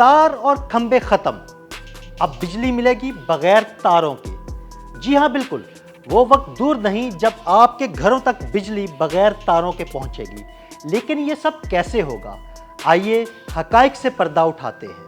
تار اور کھمبے ختم، اب بجلی ملے گی بغیر تاروں کے۔ جی ہاں بالکل، وہ وقت دور نہیں جب آپ کے گھروں تک بجلی بغیر تاروں کے پہنچے گی، لیکن یہ سب کیسے ہوگا؟ آئیے حقائق سے پردہ اٹھاتے ہیں۔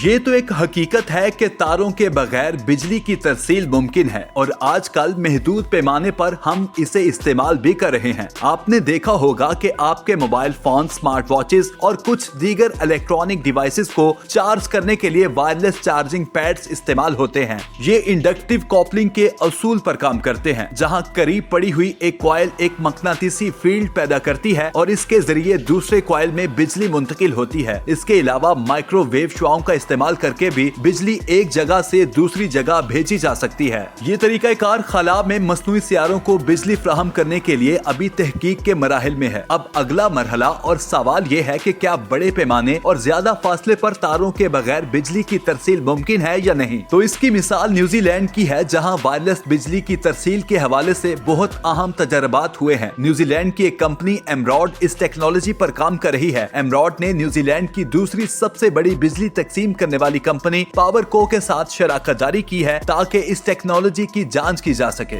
یہ تو ایک حقیقت ہے کہ تاروں کے بغیر بجلی کی ترسیل ممکن ہے، اور آج کل محدود پیمانے پر ہم اسے استعمال بھی کر رہے ہیں۔ آپ نے دیکھا ہوگا کہ آپ کے موبائل فون، سمارٹ واچز اور کچھ دیگر الیکٹرانک ڈیوائسز کو چارج کرنے کے لیے وائرلیس چارجنگ پیڈز استعمال ہوتے ہیں۔ یہ انڈکٹیو کاپلنگ کے اصول پر کام کرتے ہیں، جہاں قریب پڑی ہوئی ایک کوائل ایک مقناطیسی فیلڈ پیدا کرتی ہے اور اس کے ذریعے دوسرے کوائل میں بجلی منتقل ہوتی ہے۔ اس کے علاوہ مائکرو ویو شعاؤں کا استعمال کر کے بھی بجلی ایک جگہ سے دوسری جگہ بھیجی جا سکتی ہے۔ یہ طریقہ کار خلا میں مصنوعی سیاروں کو بجلی فراہم کرنے کے لیے ابھی تحقیق کے مراحل میں ہے۔ اب اگلا مرحلہ اور سوال یہ ہے کہ کیا بڑے پیمانے اور زیادہ فاصلے پر تاروں کے بغیر بجلی کی ترسیل ممکن ہے یا نہیں؟ تو اس کی مثال نیوزی لینڈ کی ہے، جہاں وائرلیس بجلی کی ترسیل کے حوالے سے بہت اہم تجربات ہوئے ہیں۔ نیوزی لینڈ کی ایک کمپنی ایمراڈ اس ٹیکنالوجی پر کام کر رہی ہے۔ ایمراڈ نے نیوزی لینڈ کی دوسری سب سے بڑی بجلی تقسیم کرنے والی کمپنی پاور کو کے ساتھ شراکت داری کی ہے تاکہ اس ٹیکنالوجی کی جانچ کی جا سکے۔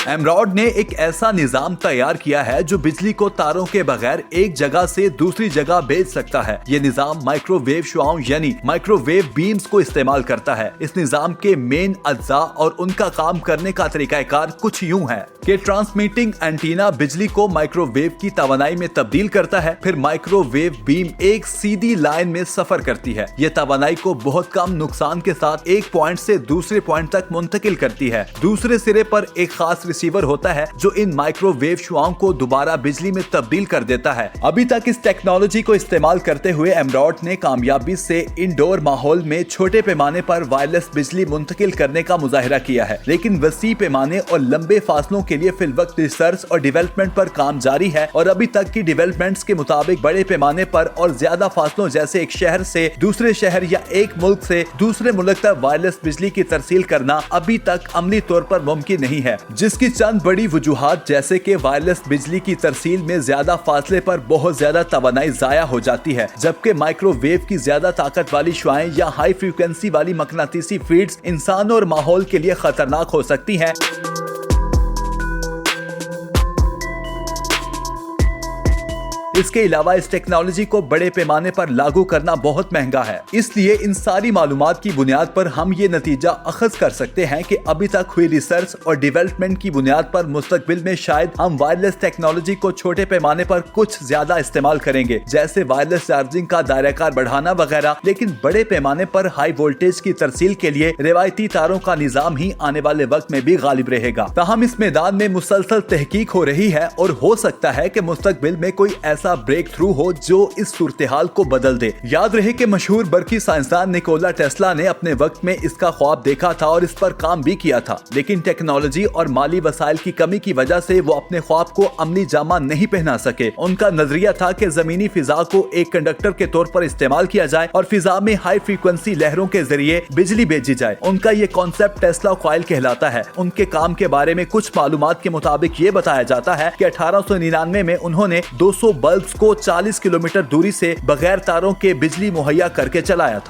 ایمراڈ نے ایک ایسا نظام تیار کیا ہے جو بجلی کو تاروں کے بغیر ایک جگہ سے دوسری جگہ بھیج سکتا ہے۔ یہ نظام مائکرو ویو شعاؤں یعنی مائکرو ویو بیمز کو استعمال کرتا ہے۔ اس نظام کے مین اجزاء اور ان کا کام کرنے کا طریقہ کار کچھ یوں ہے کہ ٹرانسمیٹنگ اینٹینا بجلی کو مائکرو ویو کی توانائی میں تبدیل کرتا ہے، پھر مائکرو ویو بیم ایک سیدھی لائن میں سفر کرتی ہے۔ یہ توانائی کو بہت کم نقصان کے ساتھ ایک پوائنٹ سے دوسرے پوائنٹ تک منتقل کرتی ہے۔ دوسرے سرے پر ایک خاص ریسیور ہوتا ہے جو ان مائکرو ویو شعاؤں کو دوبارہ بجلی میں تبدیل کر دیتا ہے۔ ابھی تک اس ٹیکنالوجی کو استعمال کرتے ہوئے ایمراڈ نے کامیابی سے انڈور ماحول میں چھوٹے پیمانے پر وائرلیس بجلی منتقل کرنے کا مظاہرہ کیا ہے، لیکن وسیع پیمانے اور لمبے فاصلوں کے لیے فی الوقت ریسرچ اور ڈیولپمنٹ پر کام جاری ہے، اور ابھی تک کی ڈیولپمنٹس کے مطابق بڑے پیمانے پر اور زیادہ فاصلوں جیسے ایک شہر سے دوسرے شہر یا ایک ملک سے دوسرے ملک تک وائرلیس بجلی کی ترسیل کرنا ابھی تک عملی طور پر ممکن نہیں ہے، جس کی چند بڑی وجوہات جیسے کہ وائرلیس بجلی کی ترسیل میں زیادہ فاصلے پر بہت زیادہ توانائی ضائع ہو جاتی ہے، جبکہ مائکرو ویو کی زیادہ طاقت والی شعاعیں یا ہائی فریکوینسی والی مقناطیسی فیلڈز انسانوں اور ماحول کے لیے خطرناک ہو سکتی ہیں۔ اس کے علاوہ اس ٹیکنالوجی کو بڑے پیمانے پر لاگو کرنا بہت مہنگا ہے، اس لیے ان ساری معلومات کی بنیاد پر ہم یہ نتیجہ اخذ کر سکتے ہیں کہ ابھی تک ہوئی ریسرچ اور ڈیولپمنٹ کی بنیاد پر مستقبل میں شاید ہم وائرلیس ٹیکنالوجی کو چھوٹے پیمانے پر کچھ زیادہ استعمال کریں گے، جیسے وائرلیس چارجنگ کا دائرہ کار بڑھانا وغیرہ، لیکن بڑے پیمانے پر ہائی وولٹیج کی ترسیل کے لیے روایتی تاروں کا نظام ہی آنے والے وقت میں بھی غالب رہے گا۔ تاہم اس میدان میں مسلسل تحقیق ہو رہی ہے، اور ہو سکتا ہے کہ مستقبل میں کوئی ایسا بریک تھرو ہو جو اس صورتحال کو بدل دے۔ یاد رہے کہ مشہور برقی سائنسدان نکولا ٹیسلا نے اپنے وقت میں اس کا خواب دیکھا تھا اور اس پر کام بھی کیا تھا، لیکن ٹیکنالوجی اور مالی وسائل کی کمی کی وجہ سے وہ اپنے خواب کو عملی جامہ نہیں پہنا سکے۔ ان کا نظریہ تھا کہ زمینی فضا کو ایک کنڈکٹر کے طور پر استعمال کیا جائے اور فضا میں ہائی فریکوینسی لہروں کے ذریعے بجلی بھیجی جائے۔ ان کا یہ کانسیپٹ ٹیسلا کوائل کہلاتا ہے۔ ان کے کام کے بارے میں کچھ معلومات کے مطابق یہ بتایا جاتا ہے کہ 1899 میں انہوں نے 200 بلبز کو 40 کلومیٹر دوری سے بغیر تاروں کے بجلی مہیا کر کے چلایا تھا۔